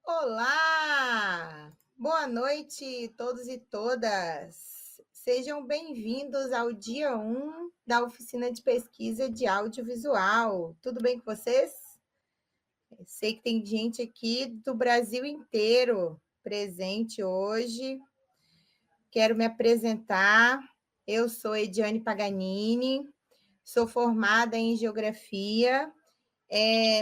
Olá! Boa noite, todos e todas. Sejam bem-vindos ao dia 1 da oficina de pesquisa de audiovisual. Tudo bem com vocês? Eu sei que tem gente aqui do Brasil inteiro presente hoje. Quero me apresentar. Eu sou Ediane Paganini, sou formada em Geografia,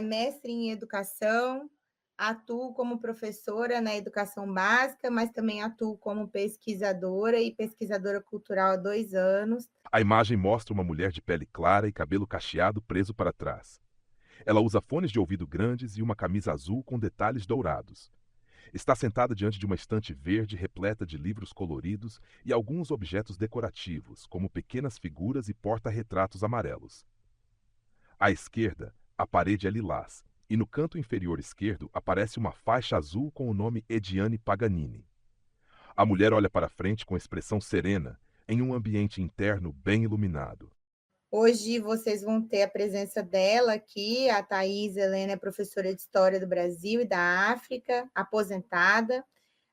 mestre em Educação, atuo como professora na educação básica, mas também atuo como pesquisadora e pesquisadora cultural há 2 anos. A imagem mostra uma mulher de pele clara e cabelo cacheado preso para trás. Ela usa fones de ouvido grandes e uma camisa azul com detalhes dourados. Está sentada diante de uma estante verde repleta de livros coloridos e alguns objetos decorativos, como pequenas figuras e porta-retratos amarelos. À esquerda, a parede é lilás, e no canto inferior esquerdo aparece uma faixa azul com o nome Ediane Paganini. A mulher olha para frente com expressão serena, em um ambiente interno bem iluminado. Hoje vocês vão ter a presença dela aqui, a Thaís Helena é professora de História do Brasil e da África, aposentada,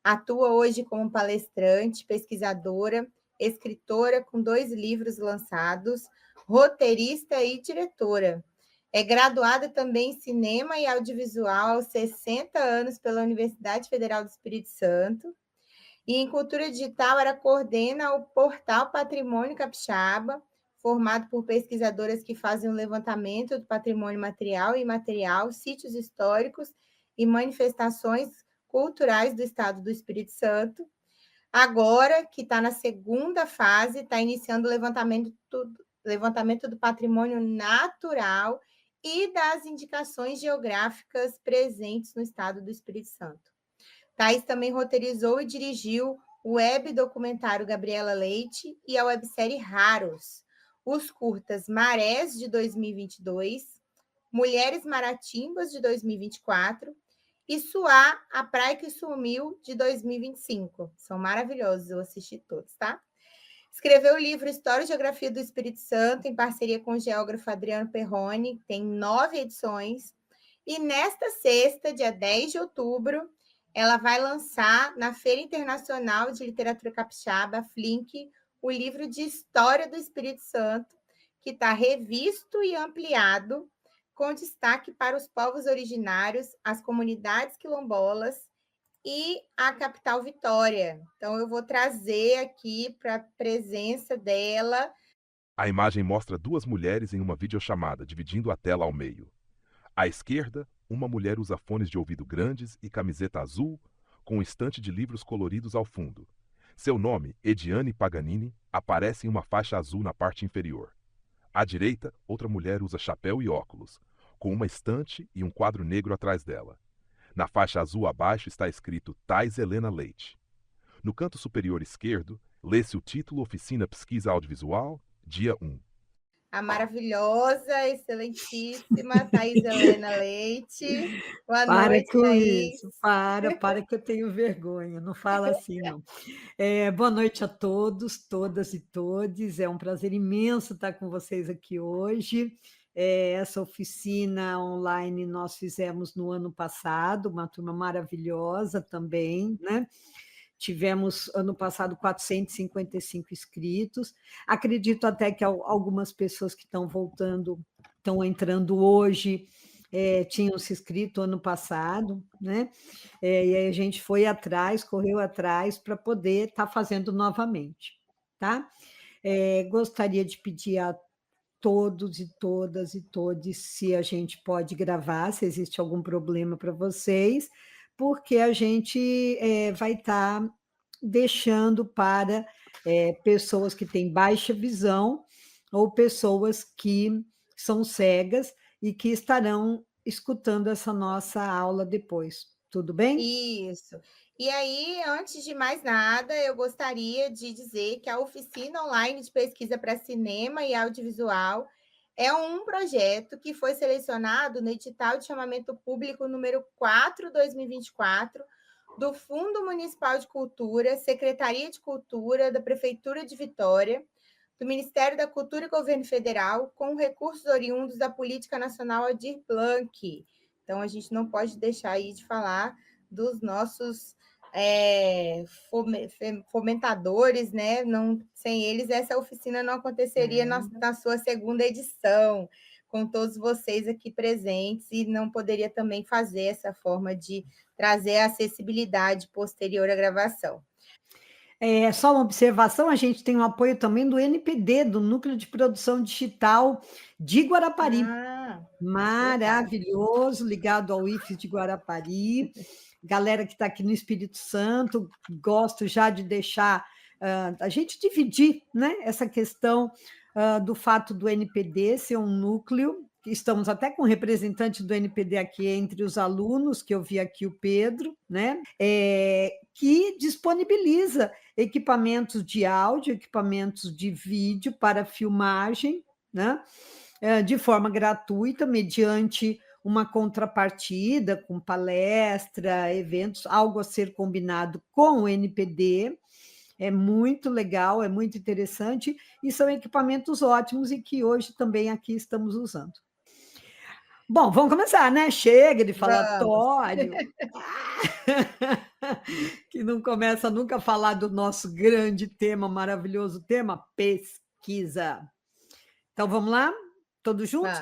atua hoje como palestrante, pesquisadora, escritora com 2 livros lançados, roteirista e diretora. É graduada também em cinema e audiovisual aos 60 anos pela Universidade Federal do Espírito Santo. E em cultura digital, ela coordena o portal Patrimônio Capixaba, formado por pesquisadoras que fazem o levantamento do patrimônio material e imaterial, sítios históricos e manifestações culturais do Estado do Espírito Santo. Agora, que está na segunda fase, está iniciando o levantamento do patrimônio natural e das indicações geográficas presentes no Estado do Espírito Santo. Thaís também roteirizou e dirigiu o web documentário Gabriela Leite e a websérie Raros, os curtas Marés, de 2022, Mulheres Maratimbas, de 2024, e Suá, a Praia que Sumiu, de 2025. São maravilhosos, eu assisti todos, tá? Escreveu o livro História e Geografia do Espírito Santo, em parceria com o geógrafo Adriano Perrone, tem 9 edições. E nesta sexta, dia 10 de outubro, ela vai lançar na Feira Internacional de Literatura Capixaba, Flink, o livro de História do Espírito Santo, que está revisto e ampliado, com destaque para os povos originários, as comunidades quilombolas e a capital Vitória. Então, eu vou trazer aqui para a presença dela. A imagem mostra duas mulheres em uma videochamada, dividindo a tela ao meio. À esquerda, uma mulher usa fones de ouvido grandes e camiseta azul, com um estante de livros coloridos ao fundo. Seu nome, Ediane Paganini, aparece em uma faixa azul na parte inferior. À direita, outra mulher usa chapéu e óculos, com uma estante e um quadro negro atrás dela. Na faixa azul abaixo está escrito Thaís Helena Leite. No canto superior esquerdo, lê-se o título Oficina Pesquisa Audiovisual, dia 1. A maravilhosa, excelentíssima Thaís Helena Leite. Boa Para noite, com Thaís. isso, para que eu tenho vergonha, não fala assim não. Boa noite a todos, todas e todes, é um prazer imenso estar com vocês aqui hoje. Essa oficina online nós fizemos no ano passado, uma turma maravilhosa também, né? Tivemos, ano passado, 455 inscritos. Acredito até que algumas pessoas que estão voltando, estão entrando hoje, tinham se inscrito ano passado, né? E aí a gente foi atrás, correu atrás para poder estar fazendo novamente, tá? Gostaria de pedir a todos e todas e todes se a gente pode gravar, se existe algum problema para vocês, porque a gente vai estar deixando para pessoas que têm baixa visão ou pessoas que são cegas e que estarão escutando essa nossa aula depois. Tudo bem? Isso. E aí, antes de mais nada, eu gostaria de dizer que a oficina online de pesquisa para cinema e audiovisual é um projeto que foi selecionado no edital de chamamento público número 4/2024 do Fundo Municipal de Cultura, Secretaria de Cultura da Prefeitura de Vitória, do Ministério da Cultura e Governo Federal, com recursos oriundos da Política Nacional Aldir Blanc. Então, a gente não pode deixar aí de falar dos nossos fomentadores, né? Não, sem eles, essa oficina não aconteceria na sua segunda edição, com todos vocês aqui presentes, e não poderia também fazer essa forma de trazer a acessibilidade posterior à gravação. Só uma observação, a gente tem o apoio também do NPD, do Núcleo de Produção Digital de Guarapari. Maravilhoso, ligado ao IFES de Guarapari. Galera que está aqui no Espírito Santo, gosto já de deixar a gente dividir, né, essa questão do fato do NPD ser um núcleo. Estamos até com um representante do NPD aqui entre os alunos, que eu vi aqui o Pedro, né, que disponibiliza equipamentos de áudio, equipamentos de vídeo para filmagem, né, de forma gratuita, mediante uma contrapartida, com palestra, eventos, algo a ser combinado com o NPD. É muito legal, é muito interessante, e são equipamentos ótimos e que hoje também aqui estamos usando. Bom, vamos começar, né? Chega de falatório. Que não começa nunca a falar do nosso grande tema, maravilhoso tema, pesquisa. Então, vamos lá? Todos juntos?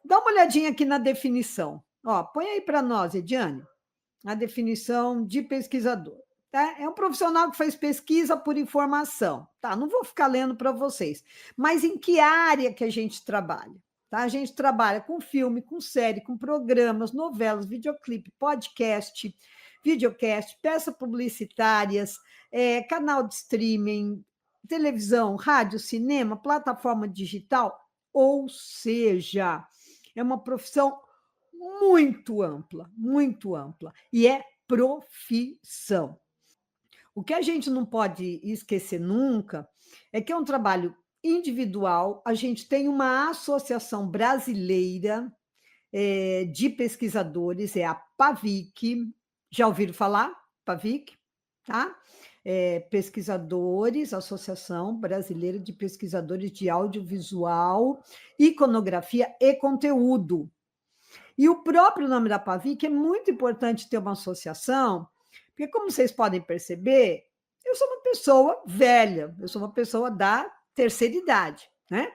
Dá uma olhadinha aqui na definição. Ó, põe aí para nós, Ediane, a definição de pesquisador. Tá? É um profissional que faz pesquisa por informação. Tá, não vou ficar lendo para vocês. Mas em que área que a gente trabalha? Tá? A gente trabalha com filme, com série, com programas, novelas, videoclipe, podcast, videocast, peças publicitárias, canal de streaming, televisão, rádio, cinema, plataforma digital, ou seja, é uma profissão muito ampla, e é profissão. O que a gente não pode esquecer nunca é que é um trabalho individual. A gente tem uma associação brasileira de pesquisadores, é a PAVIC. Já ouviram falar? PAVIC, tá? Pesquisadores, Associação Brasileira de Pesquisadores de Audiovisual, Iconografia e Conteúdo. E o próprio nome da PAVIC é muito importante ter uma associação, porque, como vocês podem perceber, eu sou uma pessoa velha, eu sou uma pessoa da terceira idade, né?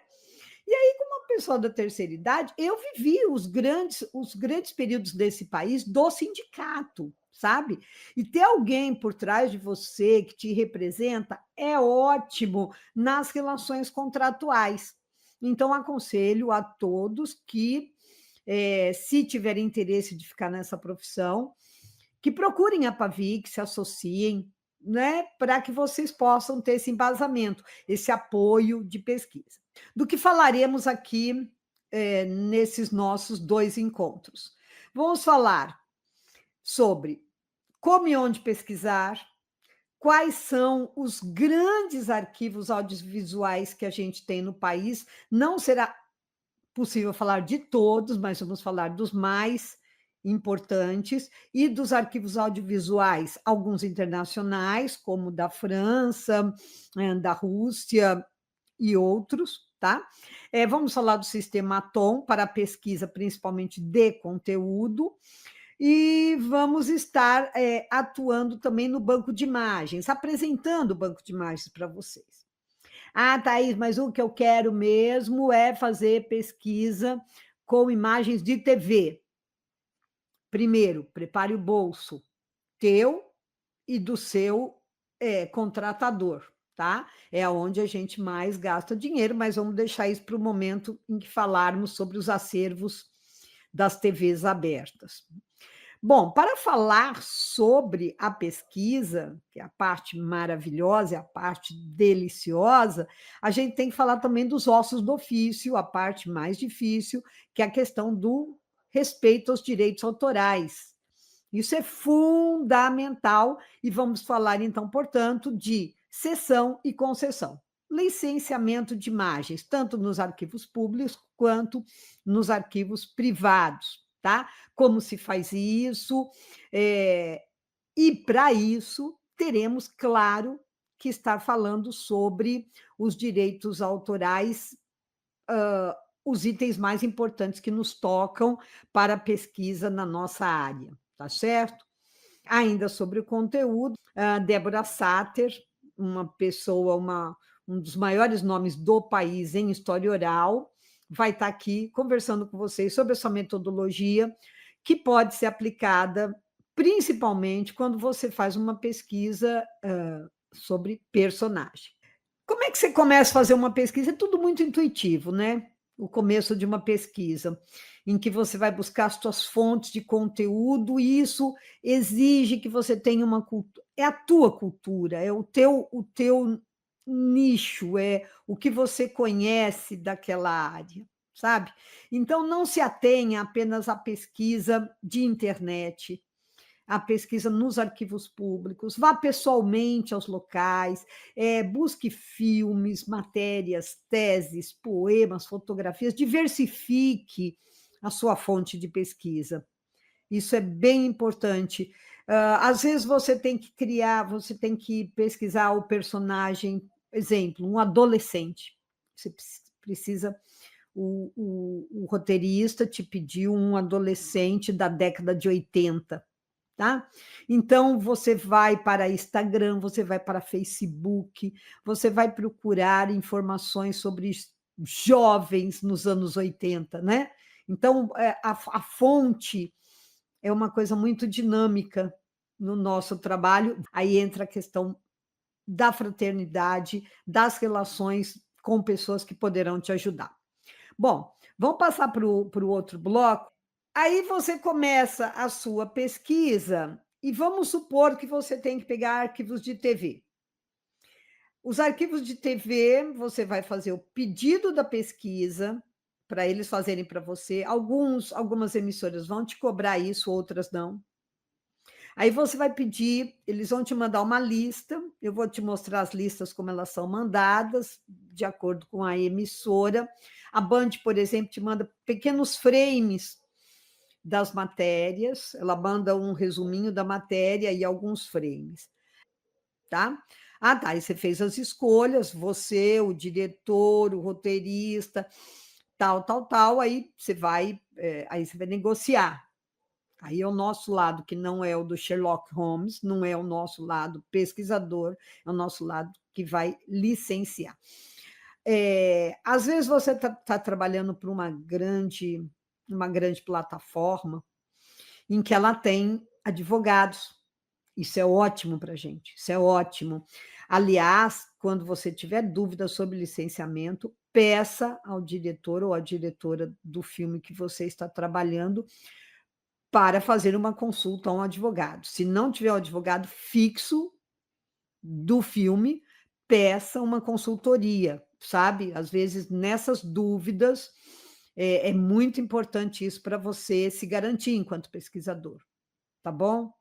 E aí, como uma pessoa da terceira idade, eu vivi os grandes períodos desse país do sindicato, sabe? E ter alguém por trás de você que te representa é ótimo nas relações contratuais. Então, aconselho a todos que, se tiverem interesse de ficar nessa profissão, que procurem a PAVIC, se associem, né, para que vocês possam ter esse embasamento, esse apoio de pesquisa. Do que falaremos aqui nesses nossos 2 encontros? Vamos falar sobre como e onde pesquisar, quais são os grandes arquivos audiovisuais que a gente tem no país. Não será possível falar de todos, mas vamos falar dos mais importantes, e dos arquivos audiovisuais, alguns internacionais, como da França, da Rússia e outros, tá? Vamos falar do sistema Atom para pesquisa, principalmente de conteúdo, e vamos estar atuando também no banco de imagens, apresentando o banco de imagens para vocês. Ah, Thaís, mas o que eu quero mesmo é fazer pesquisa com imagens de TV. Primeiro, prepare o bolso teu e do seu contratador, tá? É onde a gente mais gasta dinheiro, mas vamos deixar isso para o momento em que falarmos sobre os acervos das TVs abertas. Bom, para falar sobre a pesquisa, que é a parte maravilhosa, a parte deliciosa, a gente tem que falar também dos ossos do ofício, a parte mais difícil, que é a questão do respeito aos direitos autorais. Isso é fundamental e vamos falar, então, portanto, de cessão e concessão. Licenciamento de imagens, tanto nos arquivos públicos quanto nos arquivos privados, tá? Como se faz isso? E, para isso, teremos, claro, que estar falando sobre os direitos autorais, os itens mais importantes que nos tocam para a pesquisa na nossa área, tá certo? Ainda sobre o conteúdo, a Débora Satter, uma pessoa, um dos maiores nomes do país em história oral, vai estar aqui conversando com vocês sobre essa metodologia que pode ser aplicada principalmente quando você faz uma pesquisa sobre personagem. Como é que você começa a fazer uma pesquisa? É tudo muito intuitivo, né? O começo de uma pesquisa, em que você vai buscar as suas fontes de conteúdo, e isso exige que você tenha uma cultura. É a tua cultura, é o teu nicho, é o que você conhece daquela área, sabe? Então, não se atenha apenas à pesquisa de internet, a pesquisa nos arquivos públicos, vá pessoalmente aos locais, busque filmes, matérias, teses, poemas, fotografias, diversifique a sua fonte de pesquisa. Isso é bem importante. Às vezes você tem que criar, você tem que pesquisar o personagem, exemplo, um adolescente. Você precisa, o roteirista te pediu um adolescente da década de 80. Tá? Então, você vai para Instagram, você vai para Facebook, você vai procurar informações sobre jovens nos anos 80, né? Então, a fonte é uma coisa muito dinâmica no nosso trabalho. Aí entra a questão da fraternidade, das relações com pessoas que poderão te ajudar. Bom, vamos passar para o outro bloco. Aí você começa a sua pesquisa e vamos supor que você tem que pegar arquivos de TV. Os arquivos de TV, você vai fazer o pedido da pesquisa para eles fazerem para você. Algumas emissoras vão te cobrar isso, outras não. Aí você vai pedir, eles vão te mandar uma lista, eu vou te mostrar as listas como elas são mandadas, de acordo com a emissora. A Band, por exemplo, te manda pequenos frames das matérias, ela manda um resuminho da matéria e alguns frames, tá? Ah, tá, aí você fez as escolhas, você, o diretor, o roteirista, tal, aí você vai negociar. Aí é o nosso lado, que não é o do Sherlock Holmes, não é o nosso lado pesquisador, é o nosso lado que vai licenciar. Às vezes você está trabalhando para uma grande plataforma em que ela tem advogados. Isso é ótimo para a gente, isso é ótimo. Aliás, quando você tiver dúvida sobre licenciamento, peça ao diretor ou à diretora do filme que você está trabalhando para fazer uma consulta a um advogado. Se não tiver um advogado fixo do filme, peça uma consultoria, sabe? Às vezes, nessas dúvidas, é muito importante isso para você se garantir enquanto pesquisador, tá bom?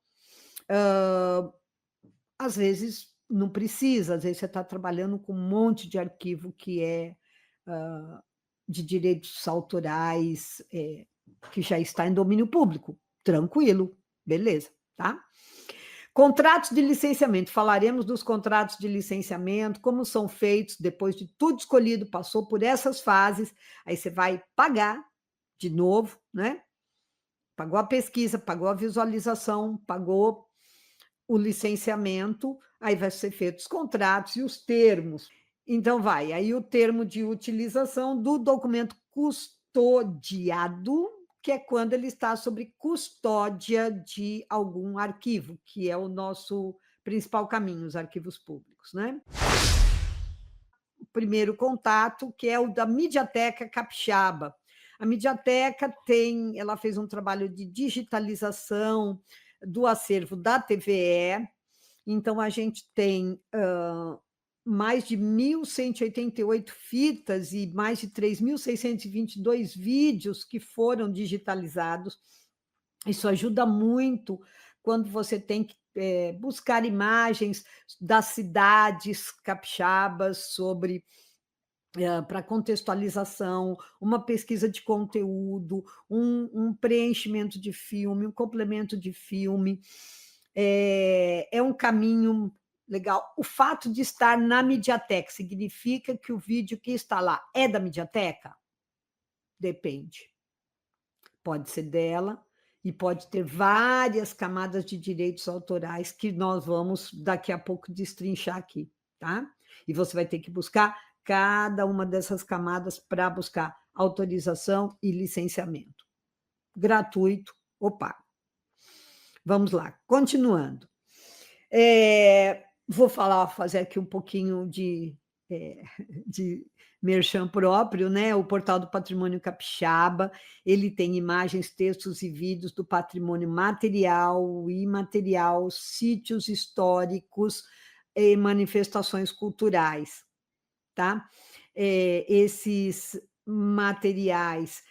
Às vezes, não precisa, às vezes você está trabalhando com um monte de arquivo que é de direitos autorais, que já está em domínio público. Tranquilo, beleza, tá? Contratos de licenciamento, falaremos dos contratos de licenciamento, como são feitos depois de tudo escolhido, passou por essas fases, aí você vai pagar de novo, né? Pagou a pesquisa, pagou a visualização, pagou o licenciamento, aí vai ser feitos os contratos e os termos. Então, aí o termo de utilização do documento custodiado, que é quando ele está sob custódia de algum arquivo, que é o nosso principal caminho, os arquivos públicos, né? O primeiro contato, que é o da Mediateca Capixaba. A Mediateca ela fez um trabalho de digitalização do acervo da TVE, então a gente tem mais de 1.188 fitas e mais de 3.622 vídeos que foram digitalizados. Isso ajuda muito quando você tem que buscar imagens das cidades capixabas para contextualização, uma pesquisa de conteúdo, um preenchimento de filme, um complemento de filme. É um caminho legal. O fato de estar na Mediateca significa que o vídeo que está lá é da Mediateca? Depende. Pode ser dela e pode ter várias camadas de direitos autorais que nós vamos daqui a pouco destrinchar aqui, tá? E você vai ter que buscar cada uma dessas camadas para buscar autorização e licenciamento. Gratuito ou pago. Vamos lá, continuando. Vou fazer aqui um pouquinho de merchan próprio, né? O Portal do Patrimônio Capixaba, ele tem imagens, textos e vídeos do patrimônio material e imaterial, sítios históricos e manifestações culturais, tá? Esses materiais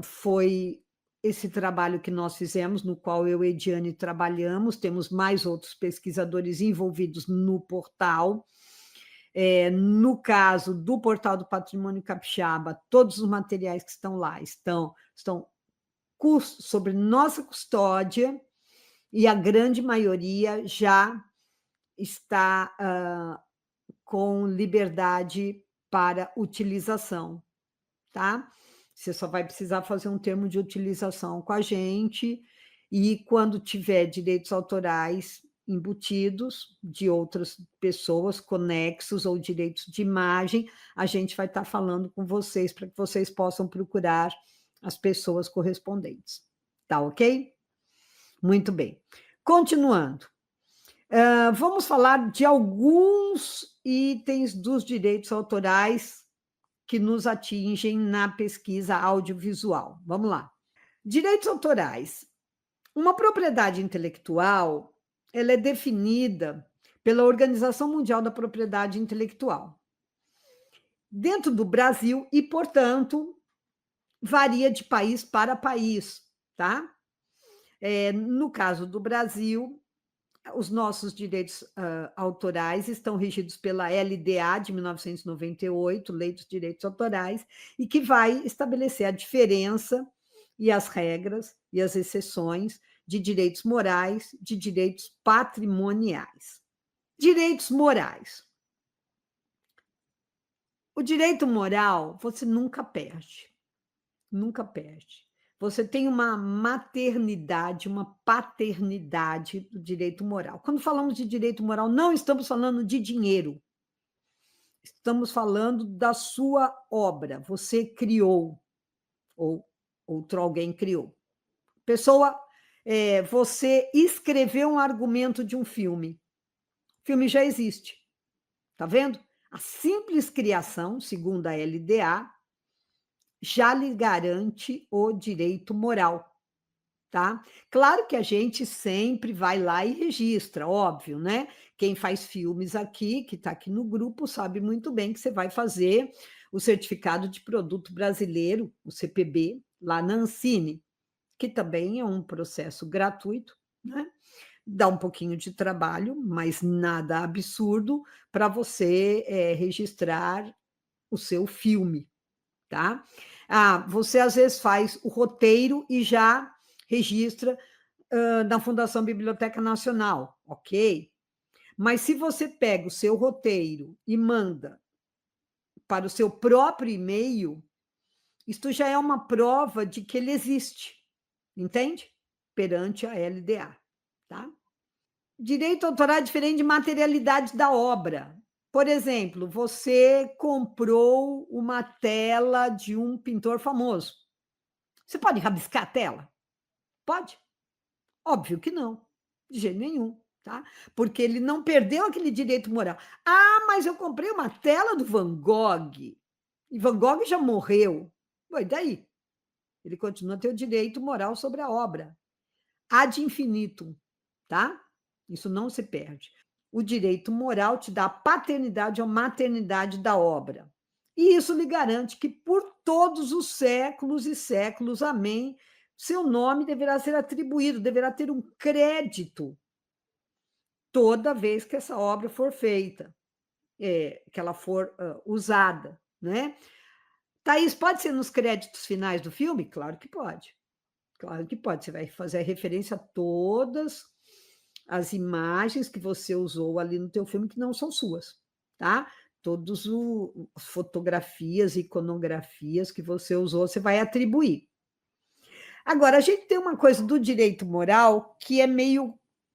foi esse trabalho que nós fizemos, no qual eu e Ediane trabalhamos, temos mais outros pesquisadores envolvidos no portal. No caso do Portal do Patrimônio Capixaba, todos os materiais que estão lá estão sobre nossa custódia, e a grande maioria já está com liberdade para utilização, tá? Você só vai precisar fazer um termo de utilização com a gente, e quando tiver direitos autorais embutidos de outras pessoas, conexos ou direitos de imagem, a gente vai estar falando com vocês para que vocês possam procurar as pessoas correspondentes. Tá ok? Muito bem. Continuando. Vamos falar de alguns itens dos direitos autorais que nos atingem na pesquisa audiovisual. Vamos lá. Direitos autorais. Uma propriedade intelectual, ela é definida pela Organização Mundial da Propriedade Intelectual. Dentro do Brasil e, portanto, varia de país para país, tá? No caso do Brasil, os nossos direitos autorais estão regidos pela LDA de 1998, Lei dos Direitos Autorais, e que vai estabelecer a diferença e as regras e as exceções de direitos morais, de direitos patrimoniais. Direitos morais. O direito moral você nunca perde. Nunca perde. Você tem uma maternidade, uma paternidade do direito moral. Quando falamos de direito moral, não estamos falando de dinheiro. Estamos falando da sua obra. Você criou, ou outro alguém criou. Pessoa, você escreveu um argumento de um filme. O filme já existe. Tá vendo? A simples criação, segundo a LDA, já lhe garante o direito moral, tá? Claro que a gente sempre vai lá e registra, óbvio, né? Quem faz filmes aqui, que está aqui no grupo, sabe muito bem que você vai fazer o Certificado de Produto Brasileiro, o CPB, lá na Ancine, que também é um processo gratuito, né? Dá um pouquinho de trabalho, mas nada absurdo para você registrar o seu filme, tá? Você às vezes faz o roteiro e já registra na Fundação Biblioteca Nacional, ok? Mas se você pega o seu roteiro e manda para o seu próprio e-mail, isto já é uma prova de que ele existe, entende? Perante a LDA, tá? Direito autoral é diferente de materialidade da obra. Por exemplo, você comprou uma tela de um pintor famoso. Você pode rabiscar a tela? Pode? Óbvio que não, de jeito nenhum, tá? Porque ele não perdeu aquele direito moral. Mas eu comprei uma tela do Van Gogh, e Van Gogh já morreu. E daí? Ele continua a ter o direito moral sobre a obra. Ad infinitum, tá? Isso não se perde. O direito moral te dá a paternidade ou maternidade da obra. E isso lhe garante que, por todos os séculos e séculos, amém, seu nome deverá ser atribuído, deverá ter um crédito toda vez que essa obra for feita, que ela for usada, né? Thaís, pode ser nos créditos finais do filme? Claro que pode. Claro que pode. Você vai fazer a referência a todas as imagens que você usou ali no teu filme que não são suas, tá? Todas as fotografias, iconografias que você usou, você vai atribuir. Agora, a gente tem uma coisa do direito moral que é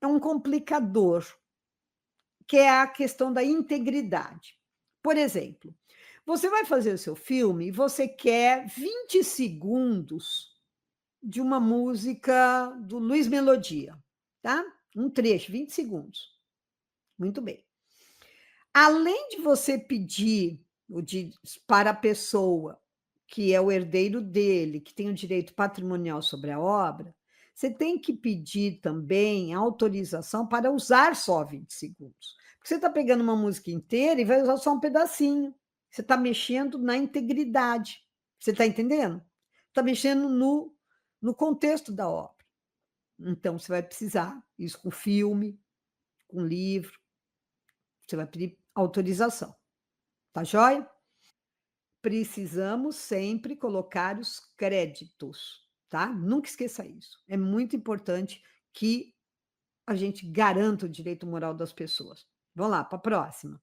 um complicador, que é a questão da integridade. Por exemplo, você vai fazer o seu filme e você quer 20 segundos de uma música do Luiz Melodia, tá? Um trecho, 20 segundos. Muito bem. Além de você pedir para a pessoa que é o herdeiro dele, que tem o direito patrimonial sobre a obra, você tem que pedir também autorização para usar só 20 segundos. Porque você está pegando uma música inteira e vai usar só um pedacinho. Você está mexendo na integridade. Você está entendendo? Está mexendo no contexto da obra. Então, você vai precisar, isso com filme, com livro, você vai pedir autorização. Tá joia? Precisamos sempre colocar os créditos, tá? Nunca esqueça isso. É muito importante que a gente garanta o direito moral das pessoas. Vamos lá, para a próxima.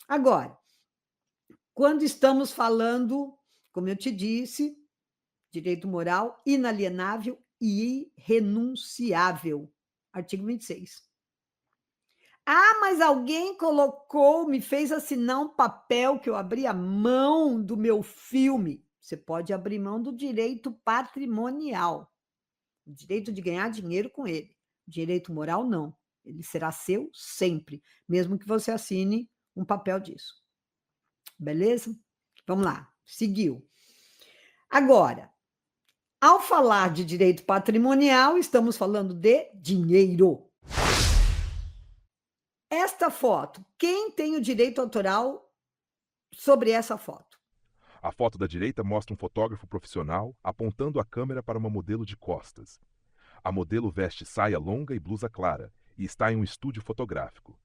Agora, quando estamos falando, como eu te disse, direito moral inalienável e irrenunciável. Artigo 26. Ah, mas alguém colocou, me fez assinar um papel que eu abri a mão do meu filme. Você pode abrir mão do direito patrimonial, o direito de ganhar dinheiro com ele. Direito moral, não. Ele será seu sempre, mesmo que você assine um papel disso. Beleza? Vamos lá, seguiu. Agora, ao falar de direito patrimonial, estamos falando de dinheiro. Esta foto, quem tem o direito autoral sobre essa foto? A foto da direita mostra um fotógrafo profissional apontando a câmera para uma modelo de costas. A modelo veste saia longa e blusa clara e está em um estúdio fotográfico.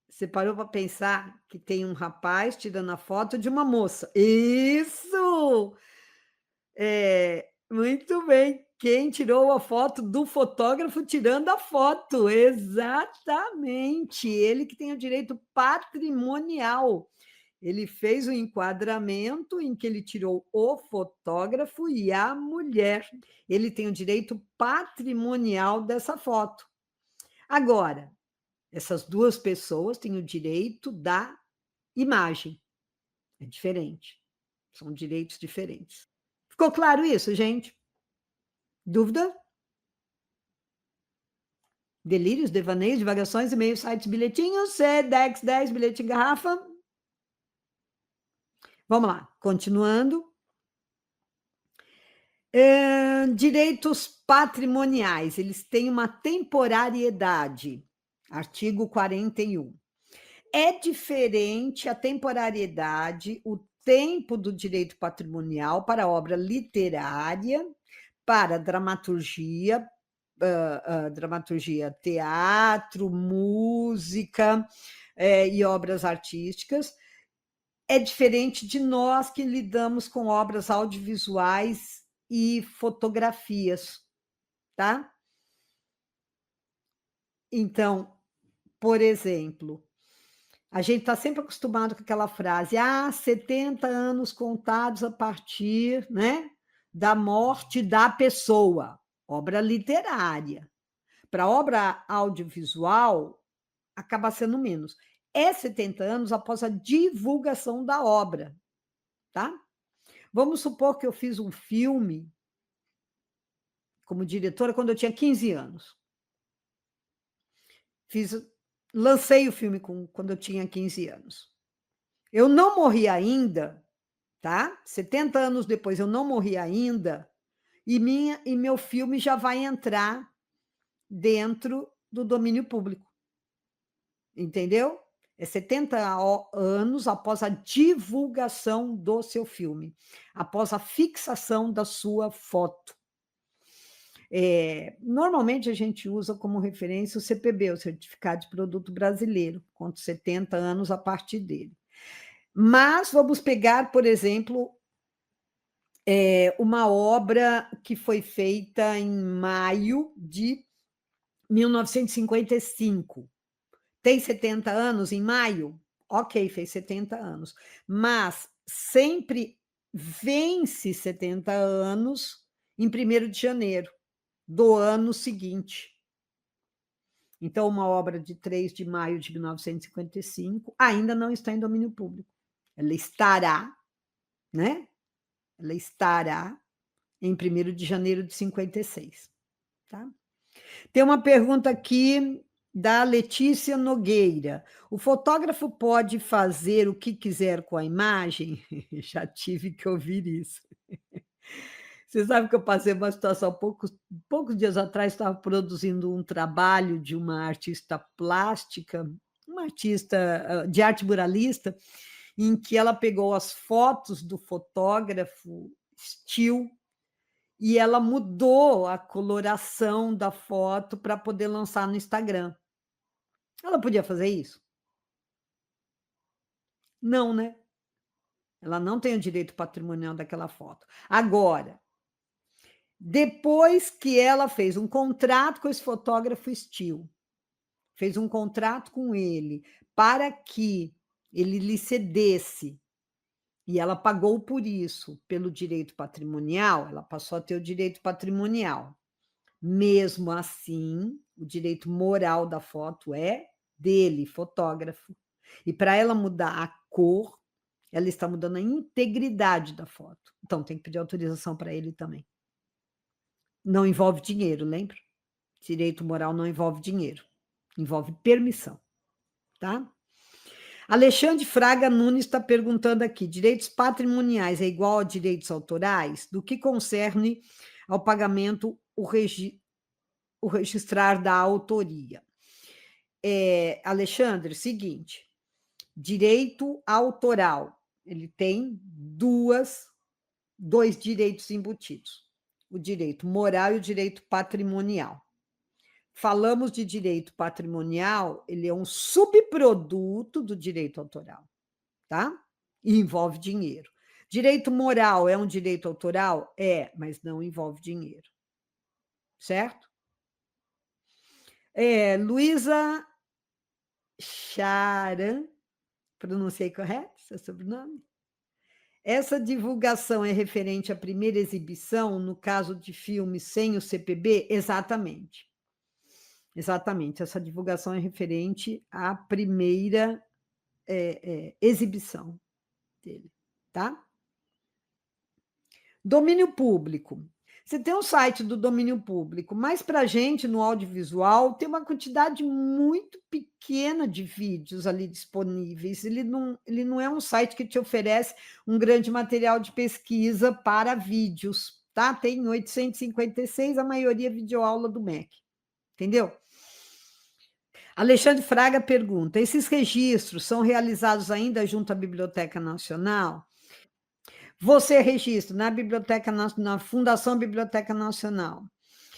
Você parou para pensar que tem um rapaz tirando a foto de uma moça. Isso! Muito bem. Quem tirou a foto do fotógrafo tirando a foto? Exatamente. Ele que tem o direito patrimonial. Ele fez o enquadramento em que ele tirou o fotógrafo e a mulher. Ele tem o direito patrimonial dessa foto. Agora, essas duas pessoas têm o direito da imagem. É diferente. São direitos diferentes. Ficou claro isso, gente? Dúvida? Delírios, devaneios, divagações, e-mails, sites, bilhetinhos, CDEX 10, bilhete em garrafa. Vamos lá, continuando. Direitos patrimoniais, eles têm uma temporariedade. Artigo 41. É diferente a temporariedade, o tempo do direito patrimonial para obra literária, para dramaturgia, teatro, música e obras artísticas. É diferente de nós que lidamos com obras audiovisuais e fotografias, tá? Então, por exemplo, a gente está sempre acostumado com aquela frase, 70 anos contados a partir, né, da morte da pessoa, obra literária. Para obra audiovisual, acaba sendo menos. É 70 anos após a divulgação da obra, tá? Vamos supor que eu fiz um filme como diretora quando eu tinha 15 anos. Lancei o filme quando eu tinha 15 anos. Eu não morri ainda, tá? 70 anos depois eu não morri ainda, e meu filme já vai entrar dentro do domínio público. Entendeu? É 70 anos após a divulgação do seu filme, após a fixação da sua foto. Normalmente a gente usa como referência o CPB, o Certificado de Produto Brasileiro, conta 70 anos a partir dele. Mas vamos pegar, por exemplo, uma obra que foi feita em maio de 1955. Tem 70 anos em maio? Ok, fez 70 anos. Mas sempre vence 70 anos em 1º de janeiro do ano seguinte. Então, uma obra de 3 de maio de 1955 ainda não está em domínio público. Ela estará, né? Ela estará em 1º de janeiro de 56. Tá? Tem uma pergunta aqui da Letícia Nogueira. O fotógrafo pode fazer o que quiser com a imagem? Já tive que ouvir isso. Você sabe que eu passei uma situação, poucos dias atrás, estava produzindo um trabalho de uma artista plástica, uma artista de arte muralista, em que ela pegou as fotos do fotógrafo Still e ela mudou a coloração da foto para poder lançar no Instagram. Ela podia fazer isso? Não, né? Ela não tem o direito patrimonial daquela foto. Agora, depois que ela fez um contrato com esse fotógrafo Still, fez um contrato com ele para que ele lhe cedesse, e ela pagou por isso, pelo direito patrimonial, ela passou a ter o direito patrimonial. Mesmo assim, o direito moral da foto é dele, fotógrafo. E para ela mudar a cor, ela está mudando a integridade da foto. Então, tem que pedir autorização para ele também. Não envolve dinheiro, lembra? Direito moral não envolve dinheiro, envolve permissão, tá? Alexandre Fraga Nunes está perguntando aqui: direitos patrimoniais é igual a direitos autorais? Do que concerne ao pagamento, o registrar da autoria? Alexandre, seguinte, direito autoral, ele tem dois direitos embutidos: o direito moral e o direito patrimonial. Falamos de direito patrimonial, ele é um subproduto do direito autoral, tá? E envolve dinheiro. Direito moral é um direito autoral? É, mas não envolve dinheiro. Certo? Luísa Charan, pronunciei correto seu sobrenome? Essa divulgação é referente à primeira exibição, no caso de filmes sem o CPB? Exatamente. Exatamente, essa divulgação é referente à primeira exibição dele, tá? Domínio público. Você tem um site do domínio público, mas para a gente, no audiovisual, tem uma quantidade muito pequena de vídeos ali disponíveis. Ele não é um site que te oferece um grande material de pesquisa para vídeos, tá? Tem 856, a maioria videoaula do MEC, entendeu? Alexandre Fraga pergunta: esses registros são realizados ainda junto à Biblioteca Nacional? Você registra na Biblioteca na Fundação Biblioteca Nacional.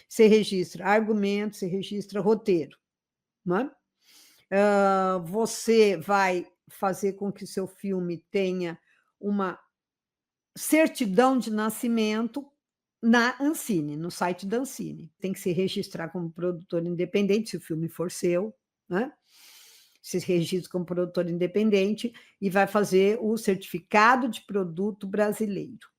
Você registra argumentos, você registra roteiro. Não é? Você vai fazer com que seu filme tenha uma certidão de nascimento na Ancine, no site da Ancine. Tem que se registrar como produtor independente, se o filme for seu, né? Se registra como produtor independente e vai fazer o certificado de produto brasileiro.